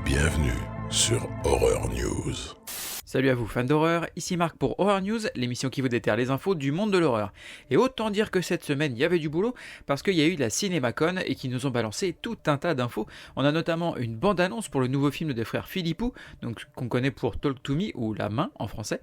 Bienvenue sur Horror News. Salut à vous fans d'horreur, ici Marc pour Horror News, l'émission qui vous déterre les infos du monde de l'horreur. Et autant dire que cette semaine il y avait du boulot, parce qu'il y a eu la CinemaCon et qu'ils nous ont balancé tout un tas d'infos. On a notamment une bande-annonce pour le nouveau film des frères Philippou, donc qu'on connaît pour Talk to Me ou La Main en français.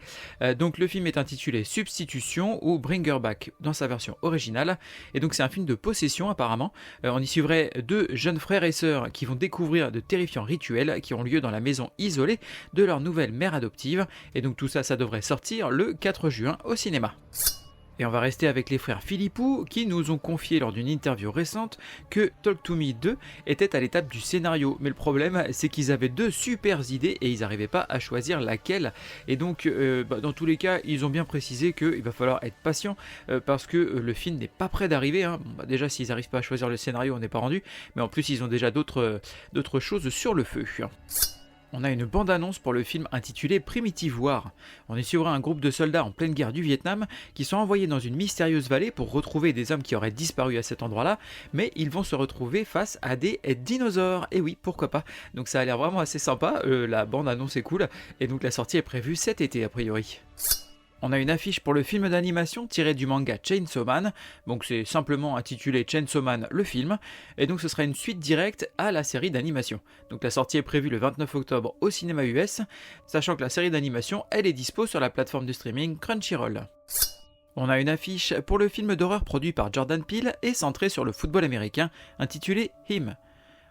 Donc le film est intitulé Substitution ou Bring Her Back dans sa version originale. Et donc c'est un film de possession apparemment. On y suivrait deux jeunes frères et sœurs qui vont découvrir de terrifiants rituels qui ont lieu dans la maison isolée de leur nouvelle mère adoptive. Et donc tout ça, ça devrait sortir le 4 juin au cinéma. Et on va rester avec les frères Philippou qui nous ont confié lors d'une interview récente que Talk to Me 2 était à l'étape du scénario. Mais le problème, c'est qu'ils avaient deux super idées et ils n'arrivaient pas à choisir laquelle. Et donc, dans tous les cas, ils ont bien précisé qu'il va falloir être patient parce que le film n'est pas prêt d'arriver. Bon, déjà, s'ils n'arrivent pas à choisir le scénario, on n'est pas rendu. Mais en plus, ils ont déjà d'autres choses sur le feu. On a une bande-annonce pour le film intitulé Primitive War. On y suivra un groupe de soldats en pleine guerre du Vietnam qui sont envoyés dans une mystérieuse vallée pour retrouver des hommes qui auraient disparu à cet endroit-là, mais ils vont se retrouver face à des dinosaures. Et oui, pourquoi pas. Donc ça a l'air vraiment assez sympa, la bande-annonce est cool, et donc la sortie est prévue cet été a priori. On a une affiche pour le film d'animation tiré du manga Chainsaw Man, donc c'est simplement intitulé Chainsaw Man le film, et donc ce sera une suite directe à la série d'animation. Donc la sortie est prévue le 29 octobre au cinéma US, sachant que la série d'animation elle est dispo sur la plateforme de streaming Crunchyroll. On a une affiche pour le film d'horreur produit par Jordan Peele et centré sur le football américain, intitulé Him.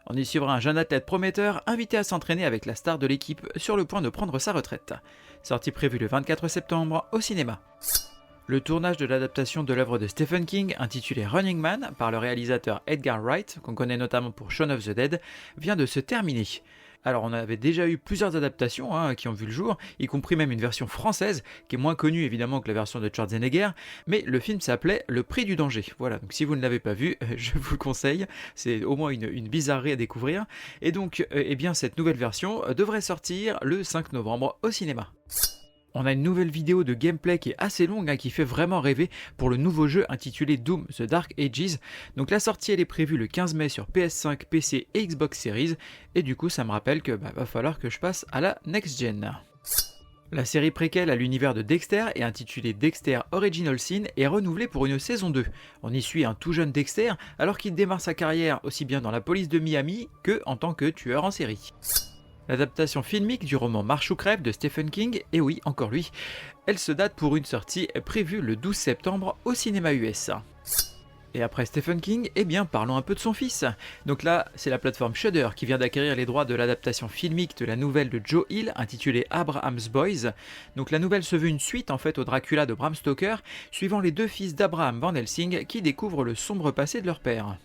On y suivra un jeune athlète prometteur invité à s'entraîner avec la star de l'équipe sur le point de prendre sa retraite. Sortie prévue le 24 septembre au cinéma. Le tournage de l'adaptation de l'œuvre de Stephen King intitulée Running Man par le réalisateur Edgar Wright, qu'on connaît notamment pour Shaun of the Dead, vient de se terminer. Alors on avait déjà eu plusieurs adaptations qui ont vu le jour, y compris même une version française, qui est moins connue évidemment que la version de Schwarzenegger, mais le film s'appelait Le Prix du Danger. Voilà, donc si vous ne l'avez pas vu, je vous le conseille, c'est au moins une bizarrerie à découvrir. Et donc, cette nouvelle version devrait sortir le 5 novembre au cinéma. On a une nouvelle vidéo de gameplay qui est assez longue, qui fait vraiment rêver pour le nouveau jeu intitulé Doom The Dark Ages. Donc la sortie elle est prévue le 15 mai sur PS5, PC et Xbox Series. Et du coup ça me rappelle que va falloir que je passe à la next gen. La série préquelle à l'univers de Dexter et intitulée Dexter Original Sin est renouvelée pour une saison 2. On y suit un tout jeune Dexter alors qu'il démarre sa carrière aussi bien dans la police de Miami que en tant que tueur en série. L'adaptation filmique du roman Marche ou crève de Stephen King, et oui, encore lui, elle se date pour une sortie prévue le 12 septembre au cinéma US. Et après Stephen King, parlons un peu de son fils. Donc là, c'est la plateforme Shudder qui vient d'acquérir les droits de l'adaptation filmique de la nouvelle de Joe Hill intitulée Abraham's Boys. Donc la nouvelle se veut une suite au Dracula de Bram Stoker, suivant les deux fils d'Abraham Van Helsing qui découvrent le sombre passé de leur père.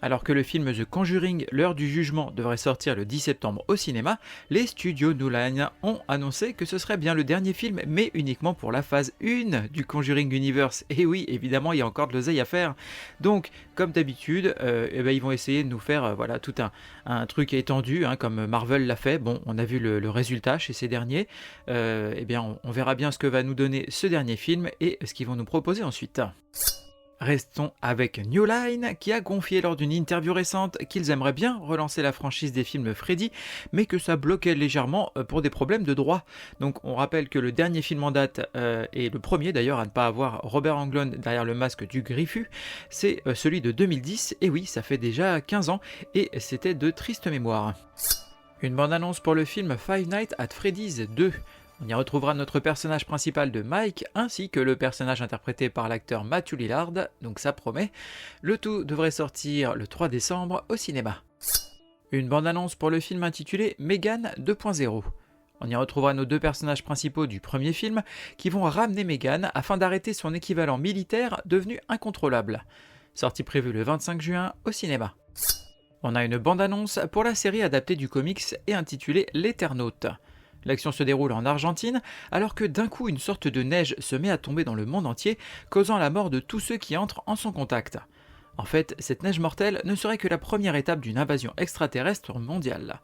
Alors que le film The Conjuring, l'heure du jugement devrait sortir le 10 septembre au cinéma, les studios New Line ont annoncé que ce serait bien le dernier film, mais uniquement pour la phase 1 du Conjuring Universe. Et oui, évidemment, il y a encore de l'oseille à faire. Donc, comme d'habitude, ils vont essayer de nous faire tout un truc étendu, comme Marvel l'a fait. Bon, on a vu le résultat chez ces derniers. On verra bien ce que va nous donner ce dernier film et ce qu'ils vont nous proposer ensuite. Restons avec New Line qui a confié lors d'une interview récente qu'ils aimeraient bien relancer la franchise des films Freddy, mais que ça bloquait légèrement pour des problèmes de droit. Donc on rappelle que le dernier film en date, et le premier d'ailleurs à ne pas avoir Robert Englund derrière le masque du Griffu, c'est celui de 2010, et oui, ça fait déjà 15 ans, et c'était de tristes mémoires. Une bande-annonce pour le film Five Nights at Freddy's 2. On y retrouvera notre personnage principal de Mike, ainsi que le personnage interprété par l'acteur Matthew Lillard, donc ça promet. Le tout devrait sortir le 3 décembre au cinéma. Une bande-annonce pour le film intitulé Megan 2.0. On y retrouvera nos deux personnages principaux du premier film, qui vont ramener Megan afin d'arrêter son équivalent militaire devenu incontrôlable. Sortie prévue le 25 juin au cinéma. On a une bande-annonce pour la série adaptée du comics et intitulée L'Éternaute. L'action se déroule en Argentine, alors que d'un coup une sorte de neige se met à tomber dans le monde entier, causant la mort de tous ceux qui entrent en son contact. En fait, cette neige mortelle ne serait que la première étape d'une invasion extraterrestre mondiale.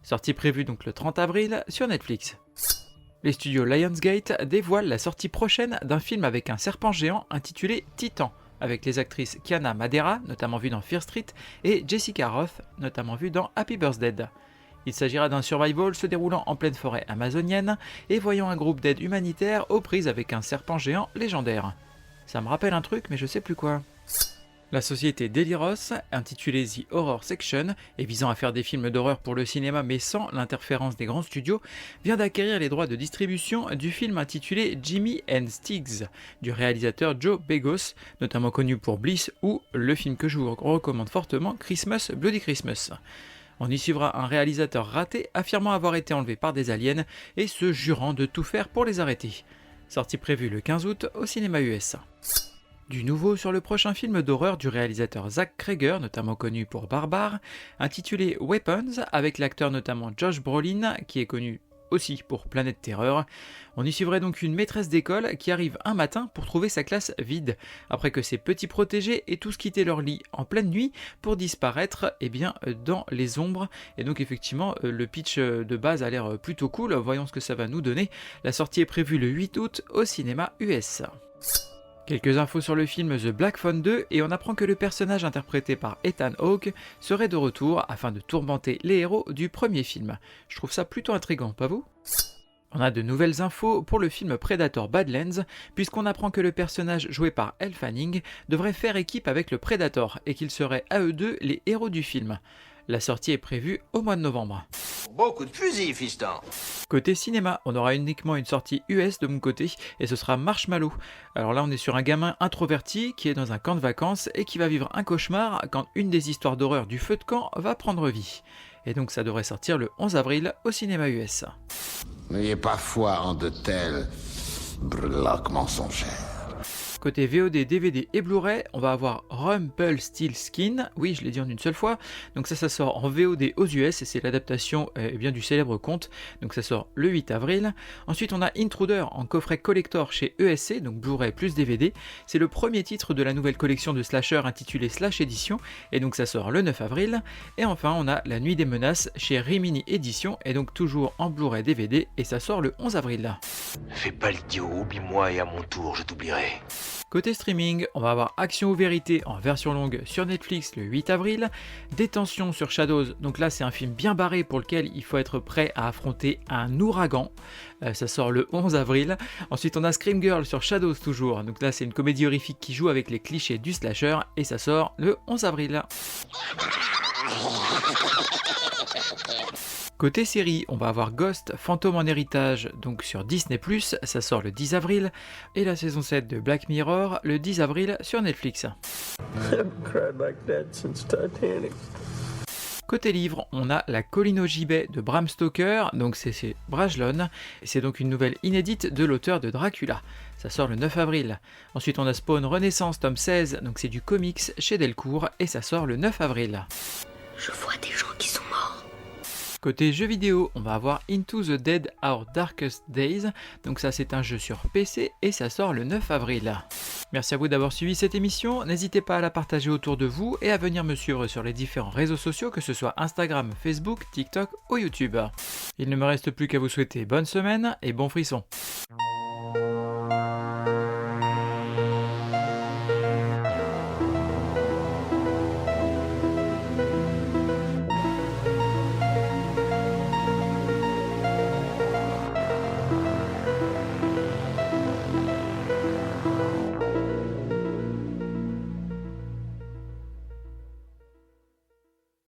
Sortie prévue donc le 30 avril sur Netflix. Les studios Lionsgate dévoilent la sortie prochaine d'un film avec un serpent géant intitulé Titan, avec les actrices Kiana Madeira, notamment vue dans Fear Street, et Jessica Rothe, notamment vue dans Happy Birthday. Il s'agira d'un survival se déroulant en pleine forêt amazonienne et voyant un groupe d'aide humanitaire aux prises avec un serpent géant légendaire. Ça me rappelle un truc mais je sais plus quoi. La société Deliros, intitulée The Horror Section, et visant à faire des films d'horreur pour le cinéma mais sans l'interférence des grands studios, vient d'acquérir les droits de distribution du film intitulé Jimmy and Stiggs, du réalisateur Joe Begos, notamment connu pour Bliss ou le film que je vous recommande fortement, Christmas, Bloody Christmas. On y suivra un réalisateur raté affirmant avoir été enlevé par des aliens et se jurant de tout faire pour les arrêter. Sortie prévue le 15 août au cinéma US. Du nouveau sur le prochain film d'horreur du réalisateur Zach Cregger, notamment connu pour Barbare, intitulé Weapons, avec l'acteur notamment Josh Brolin, qui est connu aussi pour Planète Terreur. On y suivrait donc une maîtresse d'école qui arrive un matin pour trouver sa classe vide, après que ses petits protégés aient tous quitté leur lit en pleine nuit pour disparaître dans les ombres. Et donc effectivement, le pitch de base a l'air plutôt cool, voyons ce que ça va nous donner. La sortie est prévue le 8 août au cinéma US. Quelques infos sur le film The Black Phone 2 et on apprend que le personnage interprété par Ethan Hawke serait de retour afin de tourmenter les héros du premier film. Je trouve ça plutôt intriguant, pas vous ? On a de nouvelles infos pour le film Predator Badlands, puisqu'on apprend que le personnage joué par Elle Fanning devrait faire équipe avec le Predator et qu'ils seraient à eux deux les héros du film. La sortie est prévue au mois de novembre. Beaucoup de fusils, fiston. Côté cinéma, on aura uniquement une sortie US de mon côté, et ce sera Marshmallow. Alors là, on est sur un gamin introverti qui est dans un camp de vacances et qui va vivre un cauchemar quand une des histoires d'horreur du feu de camp va prendre vie. Et donc ça devrait sortir le 11 avril au cinéma US. N'ayez pas foi en de tels breloques mensongers. Côté VOD, DVD et Blu-ray, on va avoir Rumpelstiltskin, oui je l'ai dit en une seule fois, donc ça sort en VOD aux US et c'est l'adaptation du célèbre conte, donc ça sort le 8 avril. Ensuite on a Intruder en coffret collector chez ESC, donc Blu-ray plus DVD, c'est le premier titre de la nouvelle collection de slasher intitulée Slash Edition, et donc ça sort le 9 avril. Et enfin on a La Nuit des Menaces chez Rimini Edition, et donc toujours en Blu-ray DVD, et ça sort le 11 avril. Fais pas l'idiot, oublie-moi et à mon tour je t'oublierai. Côté streaming, on va avoir Action ou Vérité en version longue sur Netflix le 8 avril, Détention sur Shadows, donc là c'est un film bien barré pour lequel il faut être prêt à affronter un ouragan, ça sort le 11 avril. Ensuite on a Scream Girl sur Shadows toujours, donc là c'est une comédie horrifique qui joue avec les clichés du slasher et ça sort le 11 avril. Côté série, on va avoir Ghost, Fantôme en héritage, donc sur Disney+, ça sort le 10 avril, et la saison 7 de Black Mirror, le 10 avril sur Netflix. Côté livre, on a La Colline au gibet de Bram Stoker, donc c'est Brajlon, et c'est donc une nouvelle inédite de l'auteur de Dracula. Ça sort le 9 avril. Ensuite on a Spawn Renaissance tome 16, donc c'est du comics chez Delcourt, et ça sort le 9 avril. Je vois des gens qui sont morts. Côté jeux vidéo, on va avoir Into the Dead Our Darkest Days, donc ça c'est un jeu sur PC et ça sort le 9 avril. Merci à vous d'avoir suivi cette émission, n'hésitez pas à la partager autour de vous et à venir me suivre sur les différents réseaux sociaux, que ce soit Instagram, Facebook, TikTok ou YouTube. Il ne me reste plus qu'à vous souhaiter bonne semaine et bon frisson.